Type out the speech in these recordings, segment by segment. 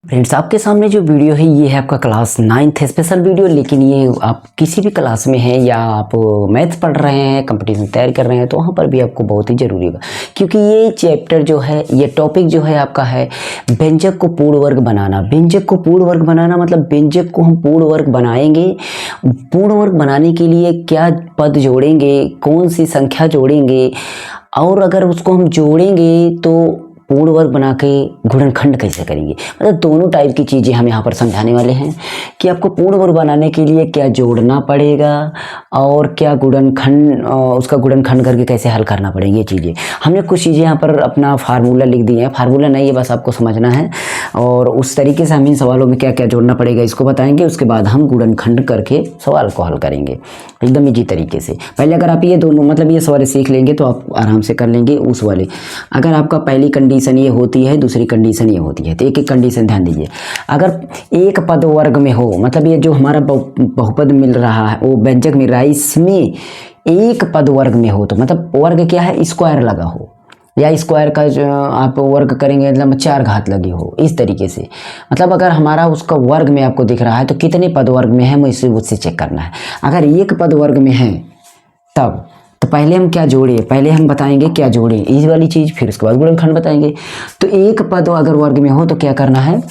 Friends, आपके सामने जो वीडियो है ये है आपका क्लास 9th स्पेशल वीडियो। लेकिन ये आप किसी भी क्लास में हैं या आप मैथ्स पढ़ रहे हैं, कंपटीशन तैयार कर रहे हैं, तो वहाँ पर भी आपको बहुत ही ज़रूरी होगा, क्योंकि ये चैप्टर जो है, ये टॉपिक जो है आपका है व्यंजक को पूर्ण वर्ग बनाना। व्यंजक को पूर्ण वर्ग बनाना मतलब व्यंजक को हम पूर्ण वर्ग बनाएंगे। पूर्ण वर्ग बनाने के लिए क्या पद जोड़ेंगे, कौन सी संख्या जोड़ेंगे, और अगर उसको हम जोड़ेंगे तो पूर्ण वर्ग बना के गुणनखंड कैसे करेंगे। मतलब दोनों टाइप की चीज़ें हम यहाँ पर समझाने वाले हैं कि आपको पूर्ण वर्ग बनाने के लिए क्या जोड़ना पड़ेगा और क्या गुणनखंड, उसका गुणनखंड करके कैसे हल करना पड़ेगा। ये चीज़ें हमने कुछ चीज़ें यहाँ पर अपना फार्मूला लिख दिए हैं। फार्मूला नहीं है, बस आपको समझना है और उस तरीके से हम इन सवालों में क्या क्या जोड़ना पड़ेगा इसको बताएंगे। उसके बाद हम गुणनखंड करके सवाल को हल करेंगे एकदम ईजी तरीके से। पहले अगर आप ये दोनों मतलब ये सवाल सीख लेंगे तो आप आराम से कर लेंगे उस वाले। अगर आपका पहली कंडीशन ये होती है, दूसरी कंडीशन ये होती है, तो एक एक कंडीशन ध्यान दीजिए। अगर एक पद वर्ग में हो, मतलब ये जो हमारा बहुपद मिल रहा है, वो व्यंजक मिल रहा है, इसमें एक पद वर्ग में हो, तो मतलब वर्ग क्या है, स्क्वायर लगा हो, या स्क्वायर का जो आप वर्ग करेंगे मतलब 4 घात लगी हो, इस तरीके से। मतलब अगर हमारा उसका वर्ग में आपको दिख रहा है तो कितने पद वर्ग में है मुझे उससे चेक करना है। अगर एक पद वर्ग में है तब तो पहले हम क्या जोड़े, पहले हम बताएंगे क्या जोड़े इस वाली चीज़, फिर उसके बाद गुणनखंड बताएंगे। तो एक पद अगर वर्ग में हो तो क्या करना है,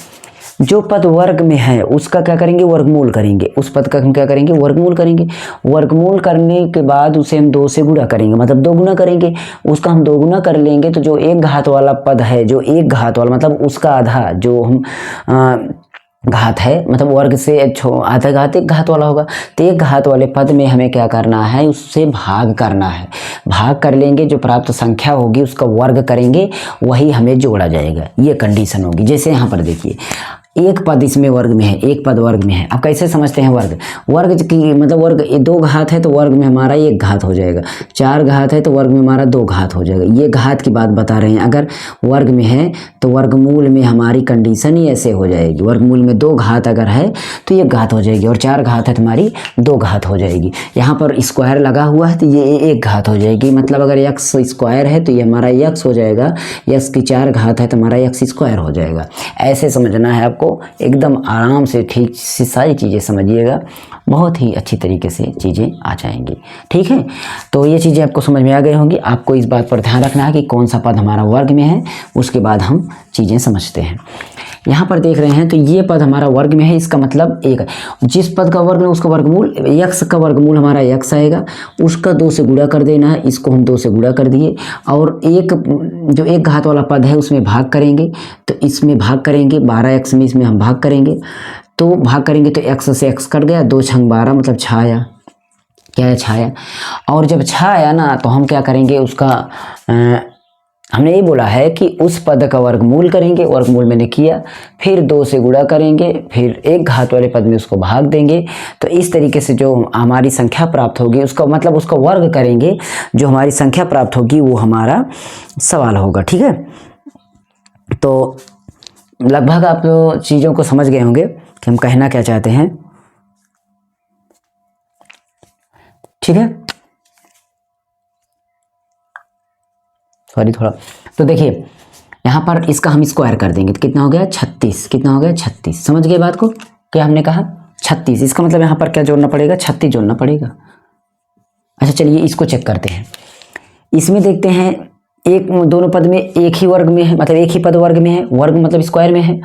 जो पद वर्ग में है उसका क्या करेंगे, वर्गमूल करेंगे। उस पद का हम क्या करेंगे, वर्गमूल करेंगे। वर्गमूल करने के बाद उसे हम 2 से गुणा करेंगे, मतलब 2 गुना करेंगे। उसका हम 2 गुना कर लेंगे तो जो एक घात वाला पद है, जो एक घात वाला मतलब उसका आधा जो हम घात है, मतलब वर्ग से आधा घात एक घात वाला होगा, तो एक घात वाले पद में हमें क्या करना है, उससे भाग करना है। भाग कर लेंगे, जो प्राप्त संख्या होगी उसका वर्ग करेंगे, वही हमें जोड़ा जाएगा। ये कंडीशन होगी। जैसे यहाँ पर देखिए एक पद इसमें वर्ग में है, एक पद वर्ग में है। आप कैसे समझते हैं वर्ग, वर्ग की मतलब वर्ग 2 घात है तो वर्ग में हमारा 1 घात हो जाएगा। 4 घात है तो वर्ग में हमारा 2 घात हो जाएगा। ये घात की बात बता रहे हैं। अगर वर्ग में है तो वर्गमूल में हमारी कंडीशन ही ऐसे हो जाएगी। वर्गमूल में 2 घात अगर है तो ये घात हो जाएगी, और 4 घात है तो हमारी 2 घात हो जाएगी। यहाँ पर स्क्वायर लगा हुआ है तो ये 1 घात हो जाएगी। मतलब अगर एक्स स्क्वायर है तो ये हमारा एक्स हो जाएगा, एक्स की 4 घात है तो हमारा एक्स स्क्वायर हो जाएगा। ऐसे समझना है आपको, एकदम आराम से ठीक से सारी चीज़ें समझिएगा, बहुत ही अच्छी तरीके से चीज़ें आ जाएंगी। ठीक है, तो ये चीज़ें आपको समझ में आ गई होंगी। आपको इस बात पर ध्यान रखना है कि कौन सा पद हमारा वर्ग में है, उसके बाद हम चीज़ें समझते हैं। यहाँ पर देख रहे हैं तो ये पद हमारा वर्ग में है, इसका मतलब एक जिस पद का वर्ग है उसका वर्गमूल, यक्स का वर्गमूल हमारा यक्स आएगा, उसका 2 से गुणा कर देना है। इसको हम 2 से गुणा कर दिए, और एक जो एक घात वाला पद है उसमें भाग करेंगे, तो इसमें भाग करेंगे 12x में, इसमें हम भाग करेंगे। तो भाग करेंगे तो x से x कट गया, 2 छंग 12 मतलब छाया, क्या है, छाया। और जब छाया ना तो हम क्या करेंगे, उसका हमने ये बोला है कि उस पद का वर्गमूल करेंगे, वर्गमूल मैंने किया, फिर 2 से गुणा करेंगे, फिर एक घात वाले पद में उसको भाग देंगे। तो इस तरीके से जो हमारी संख्या प्राप्त होगी उसका मतलब उसका वर्ग करेंगे, जो हमारी संख्या प्राप्त होगी वो हमारा सवाल होगा। ठीक है, तो लगभग आप चीज़ों को समझ गए होंगे कि हम कहना क्या चाहते हैं। ठीक है, सॉरी थोड़ा, तो देखिए यहाँ पर इसका हम स्क्वायर कर देंगे तो कितना हो गया, 36। कितना हो गया, 36। समझ गए बात को, क्या हमने कहा 36। इसका मतलब यहाँ पर क्या जोड़ना पड़ेगा, 36 जोड़ना पड़ेगा। अच्छा चलिए इसको चेक करते हैं। इसमें देखते हैं एक दोनों पद में एक ही वर्ग में है, मतलब एक ही पद वर्ग में है, वर्ग मतलब स्क्वायर में है।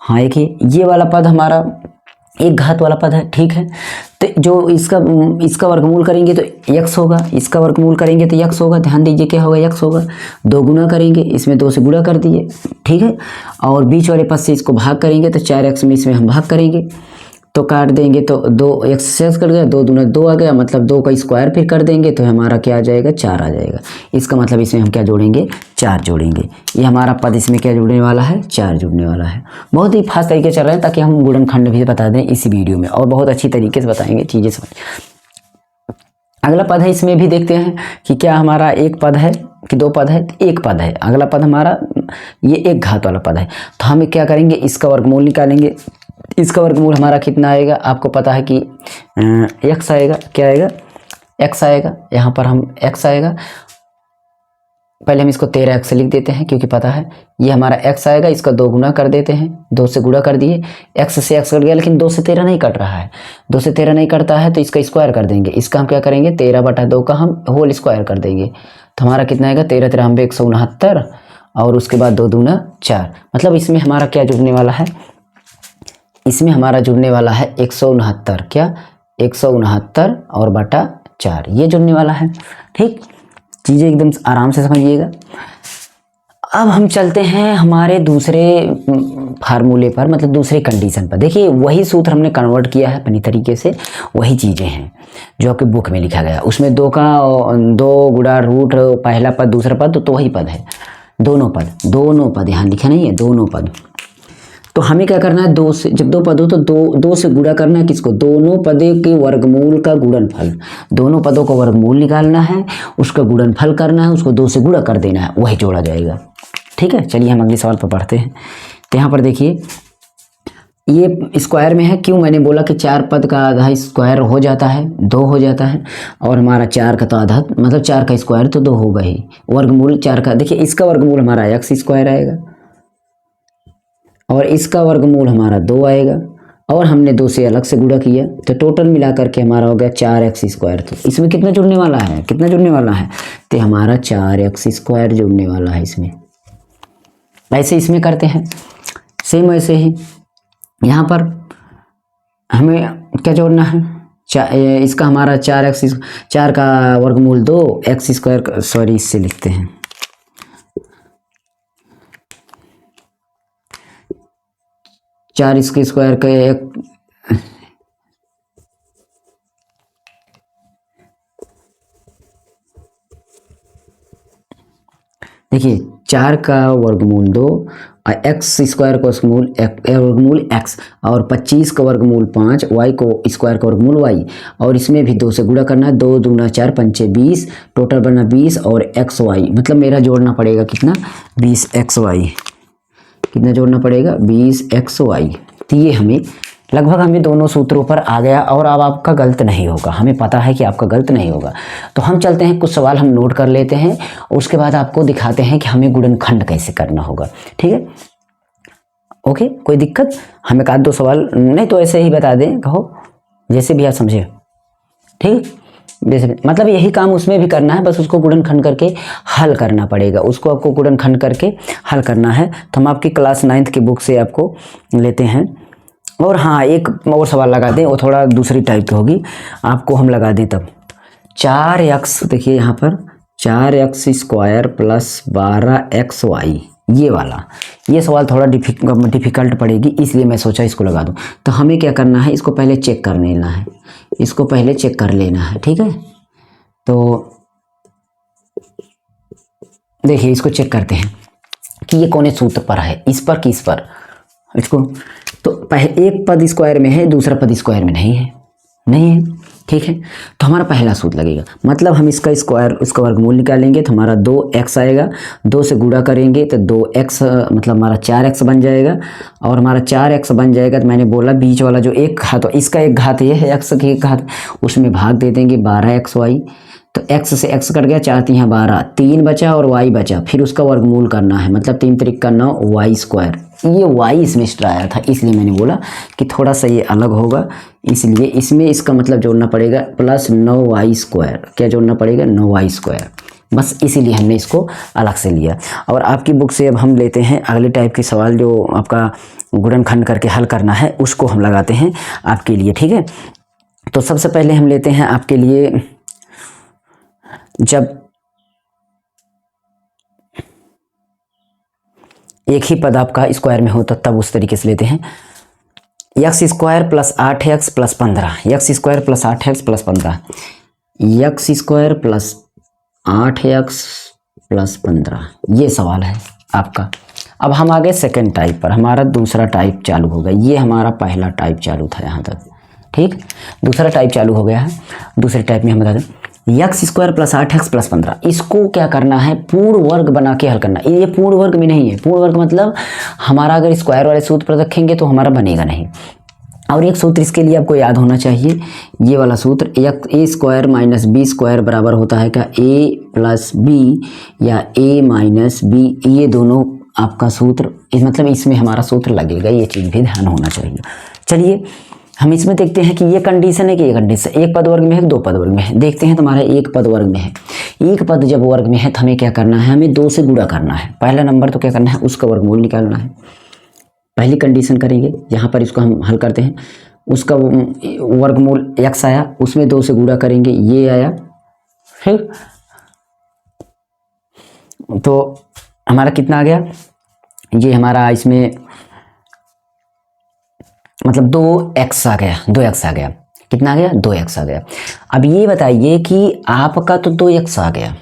हाँ एक ही, ये वाला पद हमारा एक घात वाला पद है। ठीक है, तो जो इसका वर्गमूल करेंगे तो x होगा, इसका वर्गमूल करेंगे तो x होगा। ध्यान दीजिए क्या होगा, x होगा। 2 गुना करेंगे, इसमें 2 से गुणा कर दिए। ठीक है, और बीच वाले पद से इसको भाग करेंगे तो 4x में इसमें हम भाग करेंगे, तो काट देंगे तो 2x से कट गया, 2 दूना 2 आ गया, मतलब 2 का स्क्वायर फिर कर देंगे तो हमारा क्या आ जाएगा, 4 आ जाएगा। इसका मतलब इसमें हम क्या जोड़ेंगे, 4 जोड़ेंगे। ये हमारा पद इसमें क्या जुड़ने वाला है, 4 जुड़ने वाला है। बहुत ही फास्ट तरीके चल रहे हैं ताकि हम गुणनखंड भी बता दें इसी वीडियो में, और बहुत अच्छी तरीके से बताएंगे चीज़ें समझ। अगला पद है, इसमें भी देखते हैं कि क्या हमारा एक पद है कि 2 पद है, एक पद है। अगला पद हमारा ये एक घात वाला पद है, तो हम क्या करेंगे, इसका वर्गमूल निकालेंगे। इसका वर्गमूल हमारा कितना आएगा, आपको पता है कि x आएगा, क्या आएगा, x आएगा। यहाँ पर हम x आएगा, पहले हम इसको 13x से लिख देते हैं क्योंकि पता है ये हमारा x आएगा, इसका 2 गुना कर देते हैं, 2 से गुणा कर दिए, x से x कट गया, लेकिन 2 से 13 नहीं कट रहा है, 2 से 13 नहीं कटता है तो इसका स्क्वायर कर देंगे। इसका हम क्या करेंगे 13/2 का हम होल स्क्वायर कर देंगे, तो हमारा कितना आएगा 13 13 169 और उसके बाद 2 दूना 4। मतलब इसमें हमारा क्या जुड़ने वाला है, इसमें हमारा जुड़ने वाला है 169, क्या 169 और बटा 4 ये जुड़ने वाला है। ठीक, चीज़ें एकदम आराम से समझिएगा। अब हम चलते हैं हमारे दूसरे फार्मूले पर, मतलब दूसरे कंडीशन पर। देखिए वही सूत्र हमने कन्वर्ट किया है अपनी तरीके से, वही चीज़ें हैं जो आपके बुक में लिखा गया। उसमें 2 गुणा रूट पहला पद दूसरा पद तो वही पद है, दोनों पद यहाँ लिखा नहीं है, दोनों पद। तो हमें क्या करना है 2 से, जब 2 पद हो तो 2 से गुणा करना है किसको, दोनों पदों के वर्गमूल का गुणनफल, दोनों पदों का वर्गमूल निकालना है, उसका गुणनफल करना है, उसको 2 से गुणा कर देना है, वही जोड़ा जाएगा। ठीक है, चलिए हम अगले सवाल पर पढ़ते हैं। तो यहाँ पर देखिए ये स्क्वायर में है, क्यों मैंने बोला कि 4 पद का आधा स्क्वायर हो जाता है 2 हो जाता है, और हमारा 4 का तो आधा, मतलब 4 का स्क्वायर तो 2 होगा ही, वर्गमूल 4 का। देखिए इसका वर्गमूल हमारा x स्क्वायर आएगा और इसका वर्गमूल हमारा 2 आएगा, और हमने 2 से अलग से गुणा किया तो टोटल मिला करके हमारा हो गया 4x स्क्वायर। तो इसमें कितना जुड़ने वाला है, कितना जुड़ने वाला है, तो हमारा 4x स्क्वायर जुड़ने वाला है इसमें। ऐसे इसमें करते हैं सेम, ऐसे ही यहाँ पर हमें क्या जोड़ना है, इसका हमारा 4 का वर्गमूल 2 x स्क्वायर, सॉरी इससे लिखते हैं 4 इसके स्क्वायर का एक, देखिए 4 का वर्गमूल 2 और x स्क्वायर का वर्गमूल x और 25 का वर्गमूल 5, y को स्क्वायर का वर्गमूल y, और इसमें भी 2 से गुणा करना है, 2 दूना 4 पंचे 20, टोटल बना 20 और xy, मतलब मेरा जोड़ना पड़ेगा कितना 20xy, कितना जोड़ना पड़ेगा 20xy। तो ये हमें लगभग हमें दोनों सूत्रों पर आ गया, और अब आपका गलत नहीं होगा, हमें पता है कि आपका गलत नहीं होगा। तो हम चलते हैं, कुछ सवाल हम नोट कर लेते हैं, उसके बाद आपको दिखाते हैं कि हमें गुणनखंड कैसे करना होगा। ठीक है, ओके, कोई दिक्कत, हमें एक आध 2 सवाल नहीं तो ऐसे ही बता दें, कहो जैसे भी आप समझे। ठीक, जैसे मतलब यही काम उसमें भी करना है, बस उसको गुणनखंड करके हल करना पड़ेगा, उसको आपको गुणनखंड करके हल करना है। तो हम आपकी क्लास 9th की बुक से आपको लेते हैं। और हाँ, एक और सवाल लगा दें, वो थोड़ा दूसरी टाइप की होगी, आपको हम लगा दें तब 4x, देखिए यहाँ पर 4x स्क्वायर प्लस 12xy, ये वाला, ये सवाल थोड़ा डिफ़िकल्ट पड़ेगी, इसलिए मैं सोचा इसको लगा दूं। तो हमें क्या करना है, इसको पहले चेक कर लेना है, इसको पहले चेक कर लेना है। ठीक है, तो देखिए इसको चेक करते हैं कि ये कौन सूत्र पर है, इस पर कि इस पर, इसको तो पहले एक पद स्क्वायर में है, दूसरा पद स्क्वायर में नहीं है, नहीं है। ठीक है, तो हमारा पहला सूत्र लगेगा, मतलब हम इसका स्क्वायर, उसका वर्गमूल निकालेंगे तो हमारा 2x आएगा, 2 से गुणा करेंगे तो 2x, मतलब हमारा 4x बन जाएगा, और हमारा 4x बन जाएगा तो मैंने बोला बीच वाला जो एक घात, तो इसका एक घात ये है, x की एक घात, उसमें भाग दे देंगे 12xy, तो x से x कट गया, 4 3 12, 3 बचा और y बचा, फिर उसका वर्गमूल करना है, मतलब 3 3 का 9 y स्क्वायर। ये y इसमें एक्स्ट्रा आया था, इसलिए मैंने बोला कि थोड़ा सा ये अलग होगा, इसलिए इसमें इसका मतलब जोड़ना पड़ेगा प्लस 9y स्क्वायर, क्या जोड़ना पड़ेगा 9y स्क्वायर, बस इसीलिए हमने इसको अलग से लिया। और आपकी बुक से अब हम लेते हैं अगले टाइप के सवाल, जो आपका गुणनखंड करके हल करना है, उसको हम लगाते हैं आपके लिए। ठीक है, तो सबसे पहले हम लेते हैं आपके लिए, जब एक ही पद आपका स्क्वायर में हो तो तब उस तरीके से लेते हैं, x square plus 8x plus 15, x square plus 8x plus 15, x square plus 8x plus 15, ये सवाल है आपका। अब हम आ गए सेकेंड टाइप पर, हमारा दूसरा टाइप चालू हो गया, ये हमारा पहला टाइप चालू था यहाँ तक। ठीक, दूसरा टाइप चालू हो गया है। दूसरे टाइप में हम बता दें x square plus 8x plus 15, इसको क्या करना है, पूर्ण वर्ग बना के हल करना। ये पूर्ण वर्ग में नहीं है, पूर्ण वर्ग मतलब हमारा अगर स्क्वायर वाले सूत्र पर रखेंगे तो हमारा बनेगा नहीं, और एक सूत्र इसके लिए आपको याद होना चाहिए, ये वाला सूत्र, ए स्क्वायर माइनस बी स्क्वायर बराबर होता है क्या, ए प्लस बी या ए माइनस बी, ये दोनों आपका सूत्र, मतलब इसमें हमारा सूत्र लगेगा, ये चीज़ भी ध्यान होना चाहिए। चलिए हम इसमें देखते हैं कि ये कंडीशन है कि ये कंडीशन एक पद वर्ग में है, दो पद वर्ग में है। देखते हैं तुम्हारा एक पद वर्ग में है। एक पद जब वर्ग में है तो हमें क्या करना है, हमें 2 से गुणा करना है। पहला नंबर तो क्या करना है, उसका वर्गमूल निकालना है। पहली कंडीशन करेंगे, यहाँ पर इसको हम हल करते हैं। उसका वर्गमूल x आया, उसमें 2 से गुणा करेंगे, ये आया। फिर तो हमारा कितना आ गया, ये हमारा इसमें मतलब 2x आ गया, 2x आ गया। कितना आ गया, 2x आ गया। अब ये बताइए कि आपका तो 2x आ गया,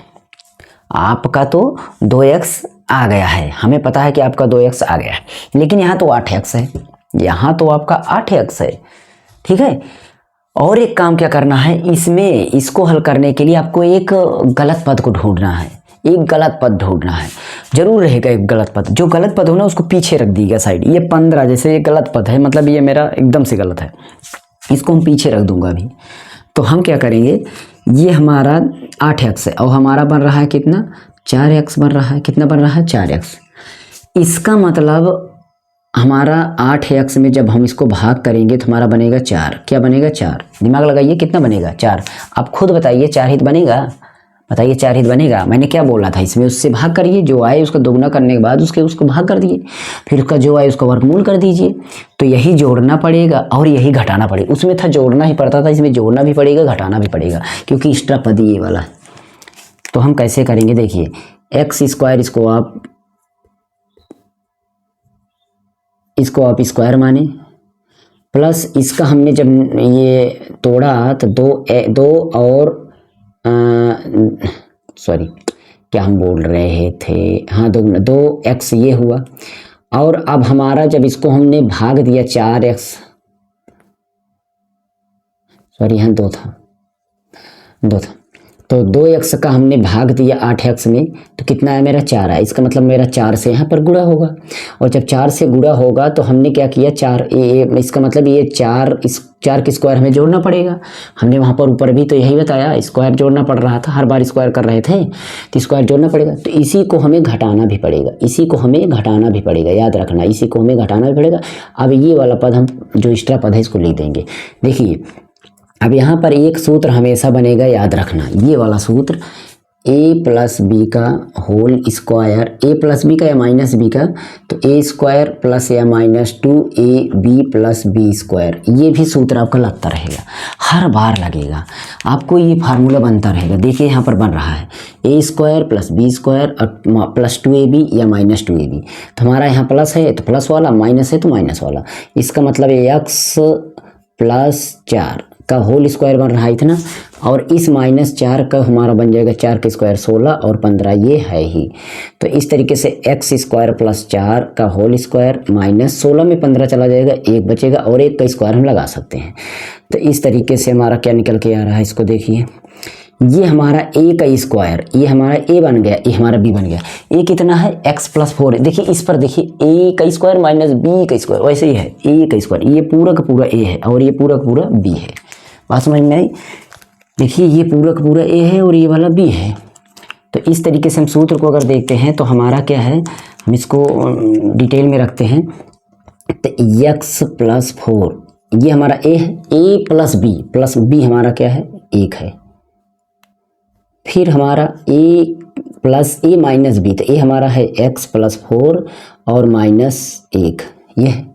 आपका तो 2x आ गया है, हमें पता है कि आपका 2x आ गया है, लेकिन यहाँ तो 8x है, यहाँ तो आपका 8x है, ठीक है। और एक काम क्या करना है, इसमें इसको हल करने के लिए आपको एक गलत पद को ढूंढना है, एक गलत पद ढूंढना है, जरूर रहेगा एक गलत पद। जो गलत पद हो ना उसको पीछे रख दीजिएगा साइड। ये 15 जैसे ये गलत पद है, मतलब ये मेरा एकदम से गलत है, इसको हम पीछे रख दूंगा अभी। तो हम क्या करेंगे, ये हमारा 8x है और हमारा बन रहा है कितना, 4x बन रहा है। कितना बन रहा है, 4x। इसका मतलब हमारा 8x में जब हम इसको भाग करेंगे तो हमारा बनेगा 4। क्या बनेगा, 4। दिमाग लगाइए, कितना बनेगा, 4। आप खुद बताइए 4 ही बनेगा, बताइए 4 ही बनेगा। मैंने क्या बोला था, इसमें उससे भाग करिए, जो आए उसका दोगुना करने के बाद उसको भाग कर दिए, फिर उसका जो आए उसका वर्गमूल कर दीजिए। तो यही जोड़ना पड़ेगा और यही घटाना पड़ेगा। उसमें था जोड़ना ही पड़ता था, इसमें जोड़ना भी पड़ेगा घटाना भी पड़ेगा, क्योंकि एक्स्ट्रा पद ये वाला। तो हम कैसे करेंगे, देखिए एक्स स्क्वायर इसको आप स्क्वायर माने, प्लस इसका हमने जब ये तोड़ा तो दो और सॉरी क्या हम बोल रहे थे, हाँ 2x ये हुआ। और अब हमारा जब इसको हमने भाग दिया 4x, सॉरी यहाँ 2 था, तो 2x का हमने भाग दिया 8x में, तो कितना है मेरा, 4 है। इसका मतलब मेरा 4 से यहाँ पर गुणा होगा, और जब 4 से गुणा होगा तो हमने क्या किया, 4 इसका मतलब ये 4 के स्क्वायर हमें जोड़ना पड़ेगा। हमने वहाँ पर ऊपर भी तो यही बताया, स्क्वायर जोड़ना पड़ रहा था, हर बार स्क्वायर कर रहे थे तो स्क्वायर जोड़ना पड़ेगा। तो इसी को हमें घटाना भी पड़ेगा, इसी को हमें घटाना भी पड़ेगा, याद रखना, इसी को हमें घटाना भी पड़ेगा। अब ये वाला पद हम जो एक्स्ट्रा पद है इसको लिख देंगे। देखिए अब यहाँ पर एक सूत्र हमेशा बनेगा, याद रखना, ये वाला सूत्र, a प्लस बी का whole square, a plus B का या माइनस बी का, तो a स्क्वायर प्लस या minus 2ab plus B square. ये भी सूत्र आपका लगता रहेगा, हर बार लगेगा आपको, ये फार्मूला बनता रहेगा। देखिए यहाँ पर बन रहा है a square plus B square plus 2ab या माइनस 2ab। तो हमारा यहाँ प्लस है तो प्लस वाला, माइनस है तो माइनस वाला। इसका मतलब x प्लस 4 का होल स्क्वायर बन रहा है इतना, और इस -4 का हमारा बन जाएगा 4 का स्क्वायर 16 और 15 ये है ही। तो इस तरीके से x स्क्वायर प्लस 4 का होल स्क्वायर माइनस 16 में 15 चला जाएगा, 1 बचेगा, और 1 का स्क्वायर हम लगा सकते हैं। तो इस तरीके से हमारा क्या निकल के आ रहा है, इसको देखिए, ये हमारा a का स्क्वायर, ये हमारा a बन गया, ये हमारा b बन गया। a कितना है, x प्लस 4। देखिए इस पर देखिए a का स्क्वायर माइनस b का स्क्वायर, वैसे ही है a का स्क्वायर, ये पूरा का पूरा a है और ये पूरा का पूरा b है। बात समझ में आई। देखिए ये पूरा का पूरा a है और ये वाला b है। तो इस तरीके से हम सूत्र को अगर देखते हैं तो हमारा क्या है, हम इसको डिटेल में रखते हैं। तो x प्लस 4 ये हमारा a है, a प्लस b हमारा क्या है, 1 है। फिर हमारा a plus a minus b, तो a हमारा है x प्लस 4 और माइनस 1 ये है।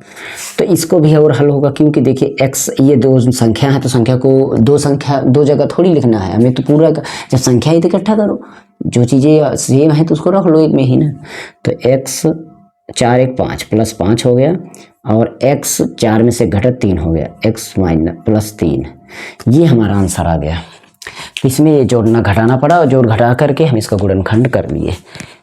तो इसको भी और हल होगा, क्योंकि देखिए x ये 2 संख्या है, तो संख्या को दो जगह थोड़ी लिखना है हमें, तो पूरा जब संख्या ही तो इकट्ठा करो, जो चीज़ें सेम है तो उसको रख लो एक में ही ना। तो x 4 1 5 प्लस 5 हो गया, और x 4 में से घटा 3 हो गया, x माइनस प्लस 3, ये हमारा आंसर आ गया। इसमें ये जोड़ना घटाना पड़ा, और जोड़ घटा करके हम इसका गुणनखंड कर लिए।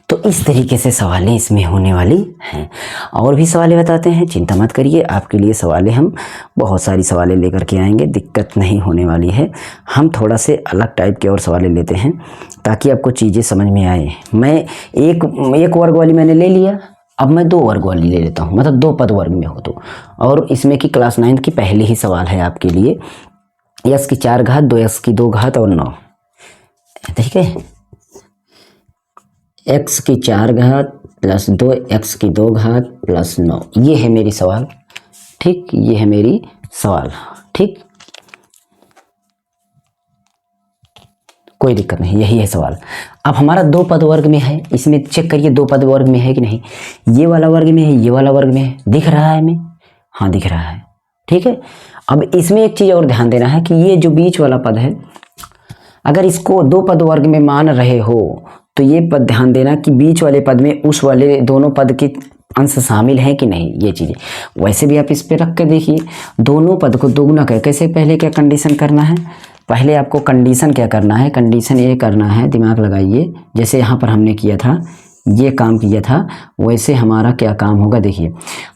तो इस तरीके से सवालें इसमें होने वाली हैं। और भी सवालें बताते हैं, चिंता मत करिए, आपके लिए सवालें हम बहुत सारी सवालें लेकर के आएंगे, दिक्कत नहीं होने वाली है। हम थोड़ा से अलग टाइप के और सवालें लेते हैं ताकि आपको चीज़ें समझ में आए। मैं एक वर्ग वाली मैंने ले लिया, अब मैं 2 वर्ग वाली ले लेता हूँ, मतलब 2 पद वर्ग में हो तो। और इसमें की क्लास 9 की पहले ही सवाल है आपके लिए, x की 4 घात, 2x की 2 घात और 9, ठीक है। x की 4 घात प्लस 2x की 2 घात प्लस 9, ये है मेरी सवाल, ठीक, ये है मेरी सवाल, ठीक, कोई दिक्कत नहीं, यही है सवाल। अब हमारा 2 पद वर्ग में है, इसमें चेक करिए 2 पद वर्ग में है कि नहीं, ये वाला वर्ग में है, ये वाला वर्ग में है, दिख रहा है हमें, हाँ दिख रहा है, ठीक है। अब इसमें एक चीज़ और ध्यान देना है कि ये जो बीच वाला पद है, अगर इसको 2 पद वर्ग में मान रहे हो तो ये पद ध्यान देना कि बीच वाले पद में उस वाले दोनों पद के अंश शामिल हैं कि नहीं, ये चीज़ें। वैसे भी आप इस पे रख के देखिए, दोनों पद को दोगुना कर, कैसे, पहले क्या कंडीशन करना है, पहले आपको कंडीशन क्या करना है, कंडीशन ये करना है, दिमाग लगाइए, जैसे यहाँ पर हमने किया था, ये काम किया था, वैसे हमारा क्या काम होगा, देखिए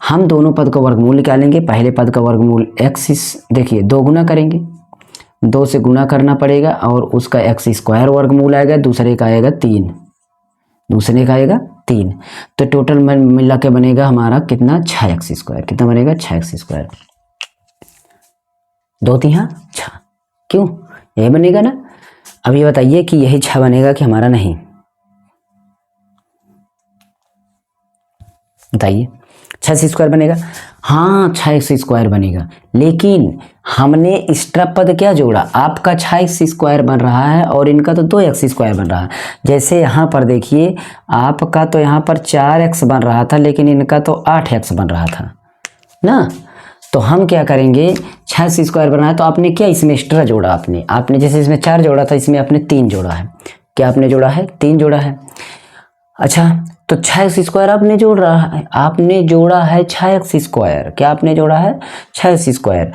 हम दोनों पद का वर्गमूल निकालेंगे। पहले पद का वर्गमूल x, देखिए 2 गुना करेंगे, 2 से गुना करना पड़ेगा और उसका x स्क्वायर वर्गमूल आएगा, दूसरे का आएगा 3, दूसरे का आएगा 3, तो टोटल मिला के बनेगा हमारा कितना, 6x स्क्वायर, कितना बनेगा, 6x स्क्वायर, 2 3 6, क्यों, यही बनेगा ना। अब ये बताइए कि यही 6 बनेगा कि हमारा नहीं, बताइए, 6x स्क्वायर बनेगा, हाँ 6x स्क्वायर बनेगा, लेकिन हमने एक्स्ट्रा पद क्या जोड़ा, आपका 6x स्क्वायर बन रहा है और इनका तो 2x स्क्वायर बन रहा है। जैसे यहाँ पर देखिए, आपका तो यहाँ पर 4x बन रहा था, लेकिन इनका तो 8x बन रहा था ना। तो हम क्या करेंगे, 6x स्क्वायर बना है तो आपने क्या इसमें एक्स्ट्रा जोड़ा, आपने जैसे इसमें 4 जोड़ा था, इसमें आपने 3 जोड़ा है, क्या आपने जोड़ा है, 3 जोड़ा है। अच्छा, तो 6x स्क्वायर आपने जोड़ रहा है, आपने जोड़ा है 6x स्क्वायर, क्या आपने जोड़ा है, 6x स्क्वायर।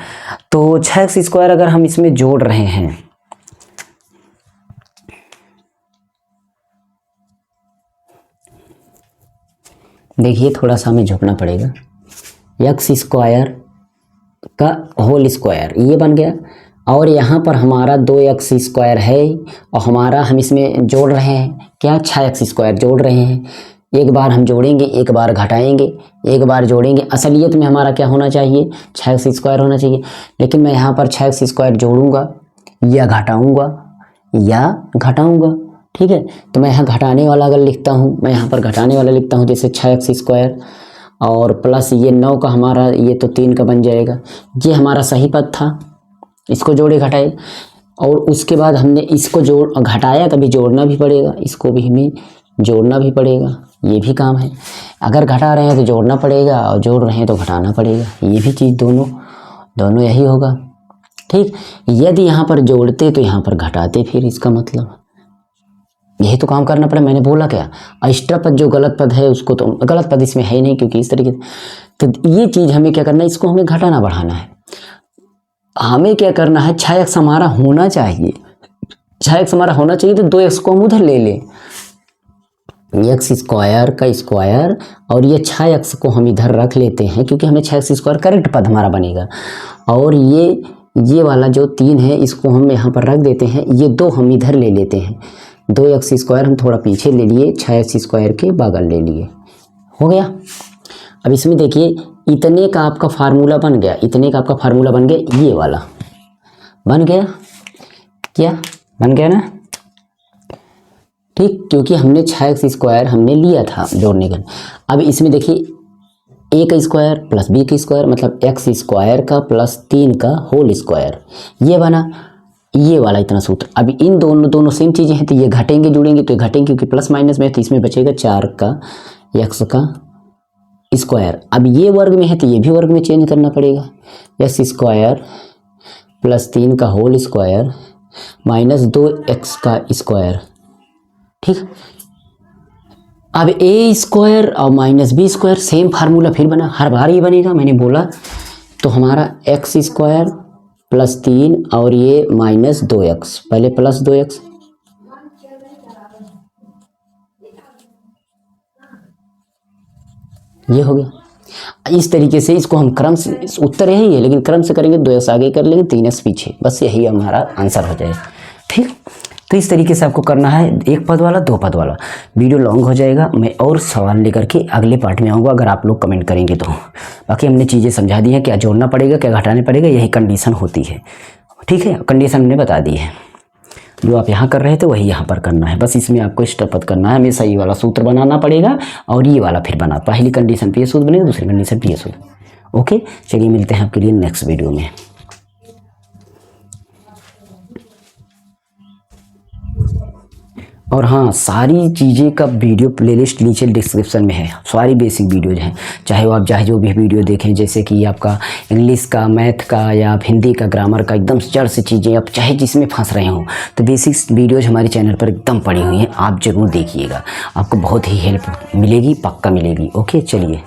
तो 6x स्क्वायर अगर हम इसमें जोड़ रहे हैं, देखिए थोड़ा सा हमें झुकना पड़ेगा, x स्क्वायर का होल स्क्वायर ये बन गया, और यहाँ पर हमारा 2x स्क्वायर है और हमारा हम इसमें जोड़ रहे हैं क्या, 6x स्क्वायर जोड़ रहे हैं। एक बार हम जोड़ेंगे, एक बार घटाएंगे, एक बार जोड़ेंगे, असलियत में हमारा क्या होना चाहिए, 6x स्क्वायर होना चाहिए, लेकिन मैं यहाँ पर 6x स्क्वायर जोड़ूंगा या घटाऊंगा, ठीक है। तो मैं यहाँ घटाने वाला अगर लिखता हूँ, मैं यहाँ पर घटाने वाला लिखता हूँ, जैसे 6x स्क्वायर और प्लस ये 9 का हमारा, ये तो 3 का बन जाएगा, ये हमारा सही पद था, इसको जोड़े घटाए, और उसके बाद हमने इसको जोड़ घटाया, कभी जोड़ना भी पड़ेगा, इसको भी हमें जोड़ना भी पड़ेगा, ये भी काम है। अगर घटा रहे हैं तो जोड़ना पड़ेगा और जोड़ रहे हैं तो घटाना पड़ेगा, ये भी चीज़ दोनों यही होगा, ठीक। यदि यहाँ पर जोड़ते तो यहाँ पर घटाते, फिर इसका मतलब यही तो काम करना पड़ा। मैंने बोला क्या, एक्स्ट्रा पद जो गलत पद है उसको, तो गलत पद इसमें है ही नहीं, क्योंकि इस तरीके से, तो ये चीज़ हमें क्या करना है, इसको हमें घटाना बढ़ाना है। हमें क्या करना है, 6x हमारा होना चाहिए, 6x हमारा होना चाहिए, तो 2x को हम उधर ले लें, x स्क्वायर का स्क्वायर, और ये 6x को हम इधर रख लेते हैं, क्योंकि हमें 6x स्क्वायर करेक्ट पद हमारा बनेगा। और ये वाला जो 3 है इसको हम यहाँ पर रख देते हैं, ये 2 हम इधर ले लेते हैं, 2x स्क्वायर हम थोड़ा पीछे ले लिए, 6x स्क्वायर के बगल ले लिए, हो गया। अब इसमें देखिए, इतने का आपका फार्मूला बन गया, इतने का आपका फार्मूला बन गया, ये वाला बन गया, क्या बन गया ना, ठीक, क्योंकि हमने 6x स्क्वायर हमने लिया था जोड़ने का। अब इसमें देखिए, a का स्क्वायर प्लस b का स्क्वायर, मतलब x स्क्वायर का प्लस 3 का होल स्क्वायर, ये बना, ये वाला इतना सूत्र। अब इन दोनों सेम चीज़ें हैं, तो ये घटेंगे जुड़ेंगे तो घटेंगे, क्योंकि प्लस माइनस में, तो इसमें बचेगा 4 का x का स्क्वायर। अब ये वर्ग में है तो ये भी वर्ग में चेंज करना पड़ेगा, x स्क्वायर प्लस 3 का होल स्क्वायर माइनस 2x का स्क्वायर, ठीक। अब a स्क्वायर और minus b square, same formula फिर बना, हर बार ये बनेगा, मैंने बोला। तो हमारा x स्क्वायर प्लस 3 और ये माइनस 2x, पहले प्लस 2x, ये हो गया। इस तरीके से इसको हम क्रम से, उत्तर यही है लेकिन क्रम से करेंगे, 2x आगे कर लेंगे, 3x पीछे, बस यही हमारा आंसर हो जाएगा, ठीक। तो इस तरीके से आपको करना है, 1 पद वाला 2 पद वाला। वीडियो लॉन्ग हो जाएगा, मैं और सवाल लेकर के अगले पार्ट में आऊँगा अगर आप लोग कमेंट करेंगे तो। बाकी हमने चीज़ें समझा दी हैं, क्या जोड़ना पड़ेगा क्या घटाने पड़ेगा, यही कंडीशन होती है। ठीक है, कंडीशन हमने बता दी है। जो आप यहाँ कर रहे थे वही यहाँ पर करना है, बस इसमें आपको स्टेप करना है। हमेशा ये वाला सूत्र बनाना पड़ेगा और ये वाला फिर बना, पहली कंडीशन पे ये सूत्र बनेगा, दूसरी कंडीशन पे ये सूत्र। ओके, चलिए मिलते हैं आपके लिए नेक्स्ट वीडियो में। और हाँ, सारी चीज़ें का वीडियो प्लेलिस्ट नीचे डिस्क्रिप्शन में है, सारी बेसिक वीडियोज हैं। चाहे वो आप चाहे जो भी वीडियो देखें, जैसे कि आपका इंग्लिश का, मैथ का या हिंदी का, ग्रामर का, एकदम जड़ से चीज़ें आप चाहे जिसमें फंस रहे हो, तो बेसिक वीडियोज हमारे चैनल पर एकदम पड़ी हुई हैं, आप ज़रूर देखिएगा, आपको बहुत ही हेल्प मिलेगी, पक्का मिलेगी। ओके, चलिए।